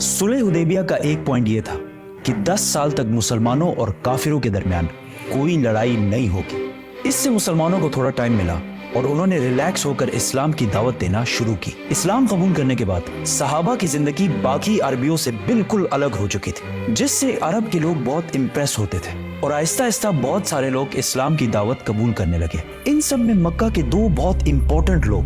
सुलह हुदैबिया का एक पॉइंट ये था कि 10 साल तक मुसलमानों और काफिरों के दरमियान कोई लड़ाई नहीं होगी। इससे मुसलमानों को थोड़ा टाइम मिला और उन्होंने रिलैक्स होकर इस्लाम की दावत देना शुरू की। इस्लाम कबूल करने के बाद सहाबा की जिंदगी बाकी अरबियों से बिल्कुल अलग हो चुकी थी, जिससे अरब के लोग बहुत इम्प्रेस होते थे और आहिस्ता आहिस्ता बहुत सारे लोग इस्लाम की दावत कबूल करने लगे। इन सब में मक्का के दो बहुत इंपॉर्टेंट लोग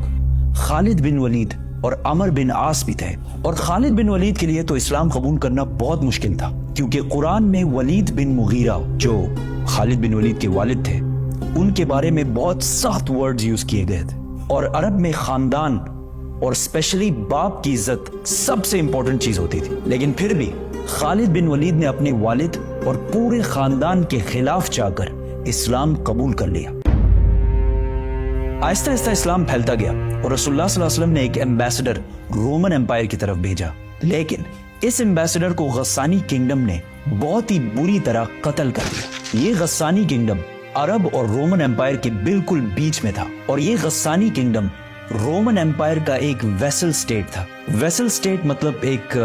खालिद बिन वलीद और अमर बिन आस भी थे। और खालिद बिन वलीद के लिए तो इस्लाम कबूल करना बहुत मुश्किल था, क्योंकि कुरान में वलीद बिन मुगीरा, जो खालिद बिन वलीद के वालिद थे, उनके बारे में बहुत सख्त वर्ड्स यूज किए गए थे। और अरब में खानदान और स्पेशली बाप की इज्जत सबसे इंपॉर्टेंट चीज होती थी। लेकिन फिर भी खालिद बिन वलीद ने अपने वालिद और पूरे खानदान के खिलाफ जाकर इस्लाम कबूल कर लिया। आहिस्ता आहिस्ता इस्लाम फैलता गया और रसूलुल्लाह सल्लल्लाहु अलैहि वसल्लम ने एक एम्बेसडर रोमन एम्पायर की तरफ भेजा। लेकिन इस एम्बेसडर को गस्सानी किंगडम ने बहुत ही बुरी तरह कत्ल कर दिया। ये गस्सानी किंगडम अरब और रोमन एम्पायर के बिल्कुल बीच में था और ये गस्सानी किंगडम रोमन एम्पायर का एक वेसल स्टेट था। वेसल स्टेट मतलब एक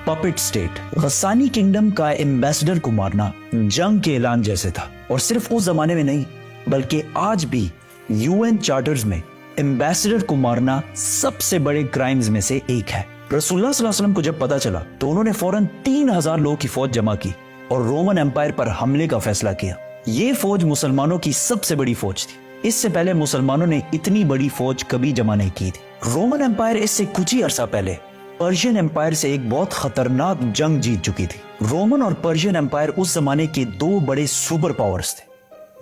पपेट स्टेट। गस्सानी किंगडम का एम्बेसडर को मारना जंग के ऐलान जैसे था। और सिर्फ उस जमाने में नहीं, बल्कि आज भी यूएन चार्टर्स में एम्बेसडर को मारना सबसे बड़े क्राइम्स में से एक है। रसूलुल्लाह सल्लल्लाहु अलैहि वसल्लम को जब पता चला तो उन्होंने फौरन 3000 लोगों की फौज जमा की और रोमन एम्पायर पर हमले का फैसला किया। ये फौज मुसलमानों की सबसे बड़ी फौज थी। इससे पहले मुसलमानों ने इतनी बड़ी फौज कभी जमा नहीं की थी। रोमन एम्पायर इससे कुछ ही अरसा पहले पर्शियन एम्पायर से एक बहुत खतरनाक जंग जीत चुकी थी। रोमन और पर्शियन एम्पायर उस जमाने के दो बड़े सुपर पावर्स थे,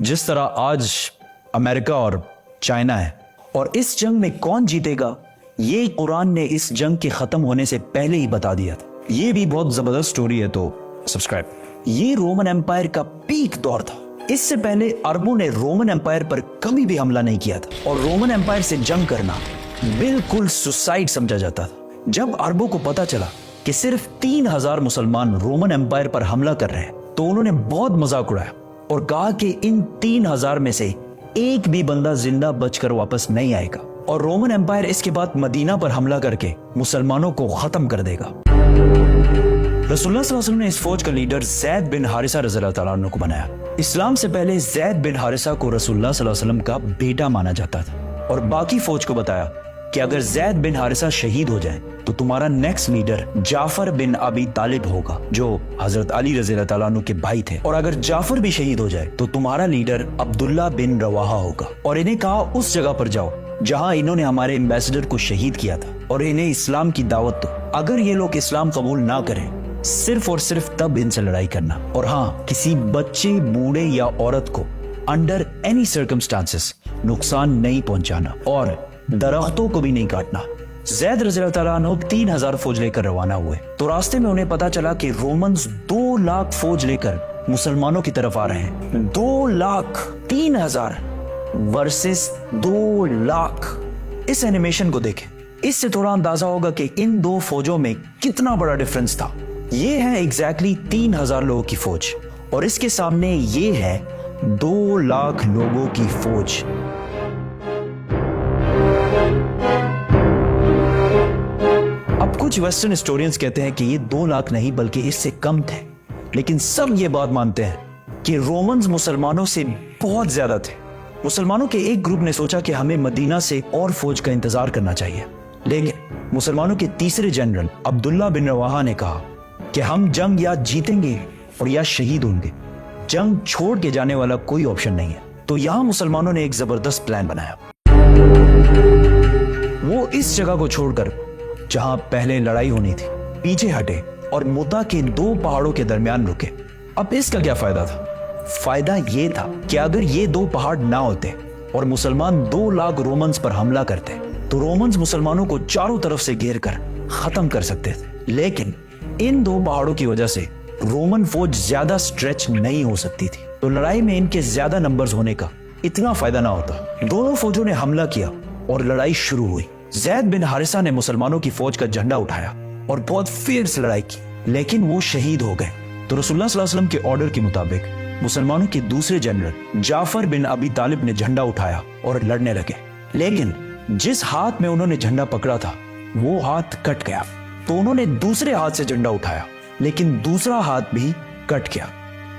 जिस तरह आज अमेरिका और चाइना है। और इस जंग में कौन जीतेगा ये कुरान ने इस जंग के खत्म होने से पहले ही बता दिया था। ये भी बहुत जबरदस्त स्टोरी है, तो सब्सक्राइब। ये रोमन एम्पायर का पीक दौर था। इससे पहले अरबों ने रोमन एम्पायर पर कभी भी हमला नहीं किया था और रोमन एम्पायर से जंग करना बिल्कुल सुसाइड समझा जाता था। जब अरबों को पता चला कि सिर्फ 3000 मुसलमान रोमन एम्पायर पर हमला कर रहे हैं, तो उन्होंने बहुत मजाक उड़ाया और कहा कि इन 3000 में से एक भी बंदा जिंदा बचकर वापस नहीं आएगा और रोमन एम्पायर इसके बाद मदीना पर हमला करके मुसलमानों को खत्म कर देगा। रसूलुल्लाह सल्लल्लाहु अलैहि वसल्लम ने इस फौज का लीडर ज़ैद बिन हारिसा रज़ियल्लाहु तआला अन्हु को बनाया। इस्लाम से पहले ज़ैद बिन हारिसा को रसूलुल्लाह सल्लल्लाहु अलैहि वसल्लम का बेटा माना जाता था और बाकी फौज को बताया कि अगर ज़ैद बिन हारिसा शहीद हो जाए तो तुम्हारा नेक्स्ट लीडर जाफर बिन अबी तालिब होगा, जो हजरत अली रज़ियल्लाहु तआला अन्हु के भाई थे। और अगर जाफर भी शहीद हो जाए तो तुम्हारा लीडर अब्दुल्ला बिन रवाहा होगा। और इन्हें कहा उस जगह पर जाओ जहां इन्होंने हमारे एम्बेसडर को शहीद किया था और इन्हें इस्लाम की दावत दो। अगर ये लोग इस्लाम कबूल ना करें, सिर्फ और सिर्फ तब इनसे लड़ाई करना। और हाँ, किसी बच्चे, बूढ़े या औरत को अंडर एनी सर्कमस्टांसेस नुकसान नहीं पहुंचाना और दरख्तों को भी नहीं काटना। ज़ैद रज़ियल्लाहु तआला अन्हु 3000 फौज लेकर रवाना हुए तो रास्ते में उन्हें पता चला कि रोमन्स 2 लाख फौज लेकर मुसलमानों की तरफ आ रहे हैं। 2 लाख, 3000 वर्सेस 2 लाख। इस एनिमेशन को देखें, इससे थोड़ा अंदाजा होगा कि इन दो फौजों में कितना बड़ा डिफरेंस था। ये है एग्जैक्टली 3000 लोगों की फौज और इसके सामने ये है 2 लाख लोगों की फौज। अब कुछ वेस्टर्न हिस्टोरियंस कहते हैं कि ये 2 लाख नहीं बल्कि इससे कम थे, लेकिन सब ये बात मानते हैं कि रोमन्स मुसलमानों से बहुत ज्यादा थे। मुसलमानों के एक ग्रुप ने सोचा कि हमें मदीना से और फौज का इंतजार करना चाहिए, लेकिन मुसलमानों के तीसरे जनरल अब्दुल्ला बिन रवाहा ने कहा कि हम जंग या जीतेंगे और या शहीद होंगे, जंग छोड़ के जाने वाला कोई ऑप्शन नहीं है। तो यहां मुसलमानों ने एक जबरदस्त प्लान बनाया। वो इस जगह को छोड़कर जहां पहले लड़ाई होनी थी पीछे हटे और मुद्दा के 2 पहाड़ों के दरमियान रुके। अब इसका क्या फायदा था? फायदा ये था कि अगर ये 2 पहाड़ ना होते और मुसलमान 2 लाख रोमन्स पर हमला करते तो रोमन्स मुसलमानों को चारों तरफ से घेर कर खत्म कर सकते थे। लेकिन इन 2 पहाड़ों की वजह से रोमन फौज ज्यादा स्ट्रेच नहीं हो सकती थी, तो लड़ाई में इनके ज्यादा नंबर्स होने का इतना फायदा ना होता। दोनों फौजों ने हमला किया और लड़ाई शुरू हुई। ज़ैद बिन हारिसा ने मुसलमानों की फौज का झंडा उठाया और बहुत फियर्स लड़ाई की, लेकिन वो शहीद हो गए। तो रसूलुल्लाह सल्लल्लाहु अलैहि वसल्लम के ऑर्डर के मुताबिक मुसलमानों के दूसरे जनरल जाफर बिन अबी तालिब ने झंडा उठाया और लड़ने लगे। लेकिन जिस हाथ में उन्होंने झंडा पकड़ा था वो हाथ कट गया तो उन्होंने दूसरे हाथ से झंडा उठाया, लेकिन दूसरा हाथ भी कट गया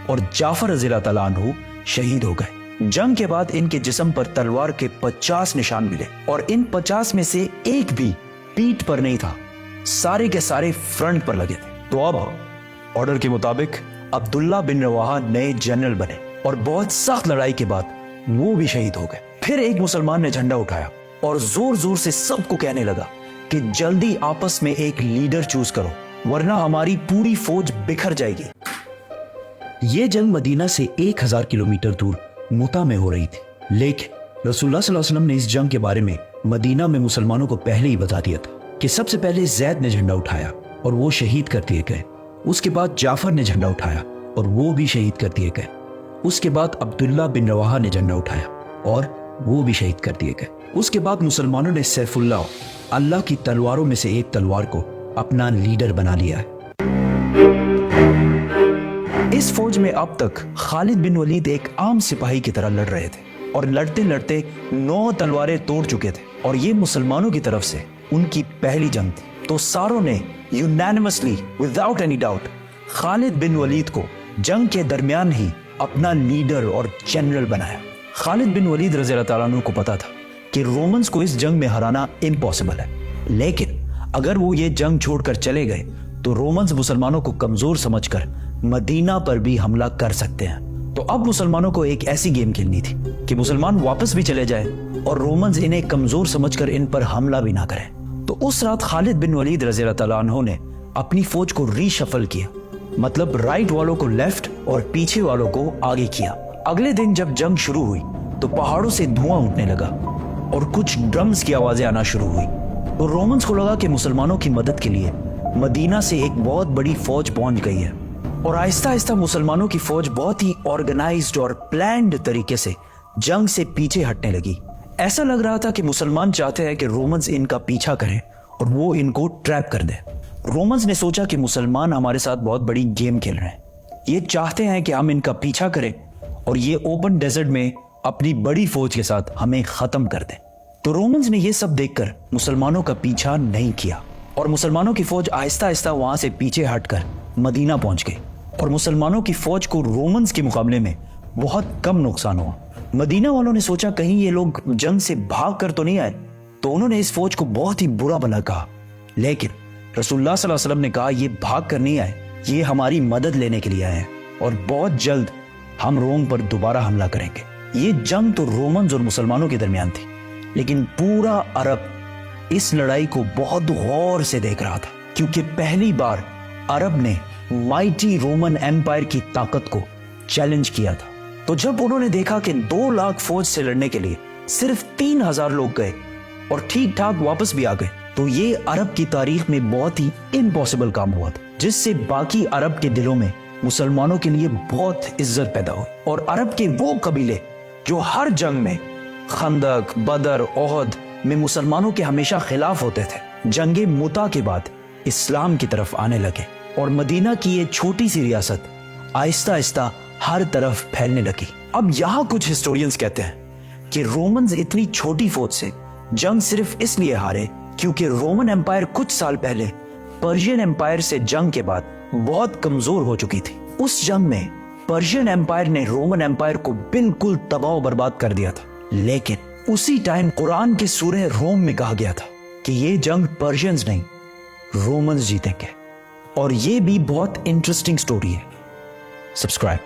और जाफर रज़ी अल्लाह तआला अन्हु शहीद हो गए। जंग के बाद इनके जिस्म पर तलवार के 50 निशान मिले और इन 50 में से एक भी पीठ पर नहीं था, सारे के सारे फ्रंट पर लगे थे। तो अब ऑर्डर के मुताबिक अब्दुल्ला बिन रवाहा नए जनरल बने और बहुत सख्त लड़ाई के बाद वो भी शहीद हो गए। फिर एक मुसलमान ने झंडा उठाया और जोर जोर से सबको कहने लगा कि जल्दी आपस में एक लीडर चूज करो, वरना हमारी पूरी फौज बिखर जाएगी। ये जंग मदीना से 1000 किलोमीटर दूर मुता में हो रही थी, लेकिन रसूलुल्लाह सल्लल्लाहु अलैहि वसल्लम ने इस जंग के बारे में मदीना में मुसलमानों को पहले ही बता दिया था कि सबसे पहले जैद ने झंडा उठाया और वो शहीद कर दिए गए। उसके बाद जाफर ने झंडा उठाया और वो भी शहीद कर दिए गए। उसके बाद अब्दुल्ला बिन रवाहा ने झंडा उठाया और वो भी शहीद कर दिए गए। उसके बाद मुसलमानों ने सैफुल्लाह, अल्लाह की तलवारों में से एक तलवार को अपना लीडर बना लिया है। इस फौज में अब तक खालिद बिन वलीद एक आम सिपाही की तरह लड़ रहे थे और लड़ते लड़ते 9 तलवारें तोड़ चुके थे और ये मुसलमानों की तरफ से उनकी पहली जंग थी। तो सारों ने unanimously without any doubt Khalid bin Walid को जंग के दरमियान ही अपना लीडर और जनरल बनाया। खालिद बिन वलीद रज़ी अल्लाह तआला अन्हु को पता था कि रोमन्स को इस जंग में हराना इम्पॉसिबल है, लेकिन अगर वो ये जंग छोड़कर चले गए तो रोमन्स मुसलमानों को कमजोर समझकर मदीना पर भी हमला कर सकते हैं। तो अब मुसलमानों को एक ऐसी गेम खेलनी थी कि मुसलमान वापस भी चले जाए और रोमन्स इन्हें कमजोर समझकर इन पर हमला भी ना करें। तो उस रात खालिद बिन वलीद रज़ी अल्लाह तआला अन्हु ने अपनी फौज को रीशफल किया, मतलब राइट वालों को लेफ्ट और पीछे वालों को आगे किया। अगले दिन जब जंग शुरू हुई तो पहाड़ों से धुआं उठने लगा और कुछ ड्रम्स की आवाजें आना शुरू हुई। तो रोमन्स को लगा कि मुसलमानों की मदद के लिए मदीना से एक बहुत बड़ी फौज पहुंच गई है और आहिस्ता आहिस्ता मुसलमानों की फौज बहुत ही ऑर्गेनाइज्ड और प्लान्ड तरीके से जंग से पीछे हटने लगी। ऐसा लग रहा था कि मुसलमान चाहते हैं कि रोमन्स इनका पीछा करें और वो इनको ट्रैप कर दे। रोमन्स ने सोचा कि मुसलमान हमारे साथ बहुत बड़ी गेम खेल रहे हैं, ये चाहते हैं कि हम इनका पीछा करें और ये ओपन डेजर्ट में अपनी बड़ी फौज के साथ हमें खत्म कर दें। तो रोमन्स ने ये सब देखकर मुसलमानों का पीछा नहीं किया और मुसलमानों की फौज आहिस्ता आहिस्ता वहां से पीछे हटकर मदीना पहुंच गई और मुसलमानों की फौज को रोमन्स के मुकाबले में बहुत कम नुकसान हुआ। मदीना वालों ने सोचा कहीं ये लोग जंग से भाग कर तो नहीं आए, तो उन्होंने इस फौज को बहुत ही बुरा भला कहा। लेकिन रसूलुल्लाह सल्लल्लाहु अलैहि वसल्लम ने कहा ये भाग कर नहीं आए, ये हमारी मदद लेने के लिए आए हैं और बहुत जल्द हम रोम पर दोबारा हमला करेंगे। ये जंग तो रोमन्स और मुसलमानों के दरमियान थी, लेकिन पूरा अरब इस लड़ाई को बहुत गौर से देख रहा था, क्योंकि पहली बार अरब ने माइटी रोमन एम्पायर की ताकत को चैलेंज किया था। तो जब उन्होंने देखा कि 2 लाख फौज से लड़ने के लिए सिर्फ 3000 लोग गए और ठीक ठाक वापस भी आ गए, तो ये अरब की तारीख में बहुत ही इम्पॉसिबल काम हुआ था, जिससे बाकी अरब के दिलों में मुसलमानों के लिए बहुत इज्जत पैदा हुई। और अरब के वो कबीले जो हर जंग में खंदक, बदर, ओहद में मुसलमानों के हमेशा खिलाफ होते थे, जंगे मुता के बाद इस्लाम की तरफ आने लगे और मदीना की ये छोटी सी रियासत आहिस्ता आहिस्ता हर तरफ फैलने लगी। अब यहाँ कुछ हिस्टोरियंस कहते हैं कि रोमन्स इतनी छोटी फौज से जंग सिर्फ इसलिए हारे क्योंकि रोमन एम्पायर कुछ साल पहले पर्शियन एम्पायर से जंग के बाद बहुत कमजोर हो चुकी थी। उस जंग में पर्शियन एम्पायर ने रोमन एम्पायर को बिल्कुल तबाह बर्बाद कर दिया था, लेकिन उसी टाइम कुरान के सूरह रोम में कहा गया था कि ये जंग पर्शियंस नहीं रोमन्स जीतेंगे। और ये भी बहुत इंटरेस्टिंग स्टोरी है। सब्सक्राइब।